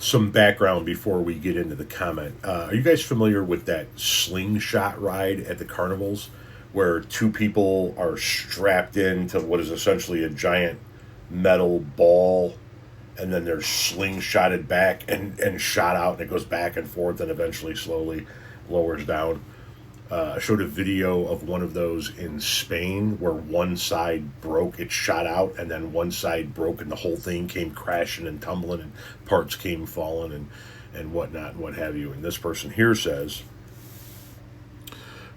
Some background before we get into the comment. Are you guys familiar with that slingshot ride at the carnivals where two people are strapped into what is essentially a giant metal ball and then they're slingshotted back and shot out and it goes back and forth and eventually slowly lowers down? I showed a video of one of those in Spain where one side broke, it shot out, and then one side broke, and the whole thing came crashing and tumbling, and parts came falling and whatnot and what have you. And this person here says,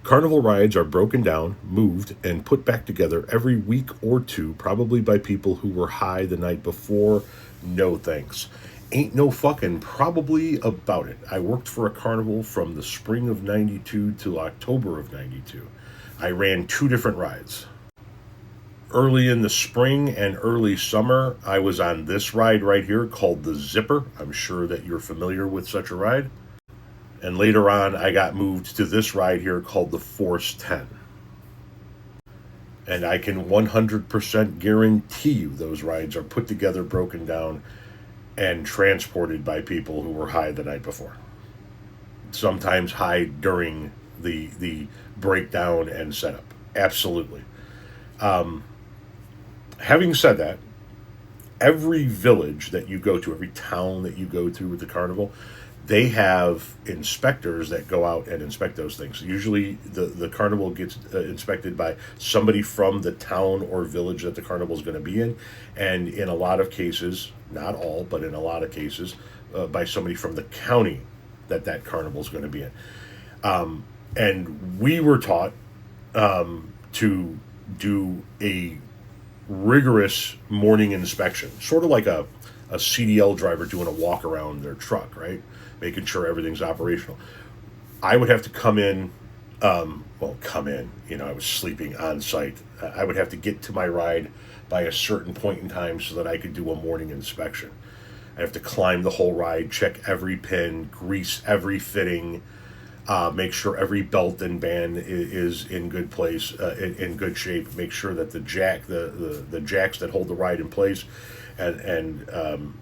Carnival rides are broken down, moved, and put back together every week or two, probably by people who were high the night before. No thanks. Ain't no fucking probably about it. I worked for a carnival from the spring of 92 to October of 92. I ran 2 different rides. Early in the spring and early summer, I was on this ride right here called the Zipper. I'm sure that you're familiar with such a ride. And later on, I got moved to this ride here called the Force 10. And I can 100% guarantee you those rides are put together, broken down, and transported by people who were high the night before. Sometimes high during the breakdown and setup. Absolutely. Having said that, every village that you go to, every town that you go to with the carnival, they have inspectors that go out and inspect those things. Usually the carnival gets inspected by somebody from the town or village that the carnival is going to be in. And in a lot of cases, not all, but in a lot of cases, by somebody from the county that carnival is going to be in. And we were taught to do a rigorous morning inspection, sort of like a CDL driver doing a walk around their truck, right? Making sure everything's operational. I would have to come in, I was sleeping on site. I would have to get to my ride by a certain point in time so that I could do a morning inspection. I have to climb the whole ride, check every pin, grease every fitting, make sure every belt and band is in good place, in good shape, make sure that the jacks that hold the ride in place and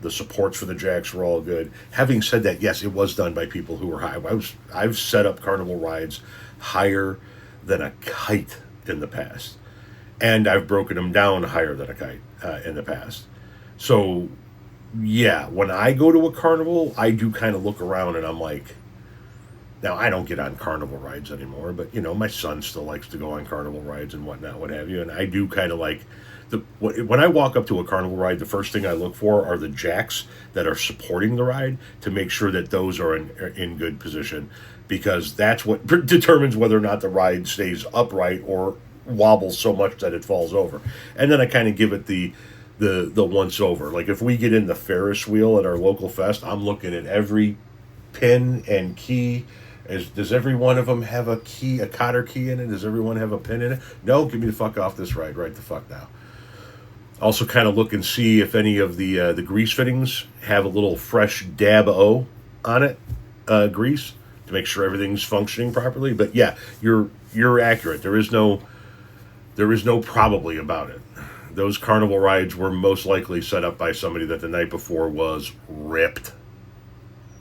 the supports for the jacks were all good. Having said that, yes, it was done by people who were high. I've set up carnival rides higher than a kite in the past, and I've broken them down higher than a kite in the past. So, yeah, when I go to a carnival, I do kind of look around and I'm like, now I don't get on carnival rides anymore, but my son still likes to go on carnival rides and whatnot, what have you, and I do kind of like. When I walk up to a carnival ride, the first thing I look for are the jacks that are supporting the ride to make sure that those are in good position, because that's what determines whether or not the ride stays upright or wobbles so much that it falls over. And then I kind of give it the once over. Like if we get in the Ferris wheel at our local fest, I'm looking at every pin and key. Does every one of them have a key, a cotter key in it? Does everyone have a pin in it? No, get me the fuck off this ride right the fuck now. Also kind of look and see if any of the grease fittings have a little fresh dab O on it, grease, to make sure everything's functioning properly. But yeah, you're accurate. There is no probably about it. Those carnival rides were most likely set up by somebody that the night before was ripped.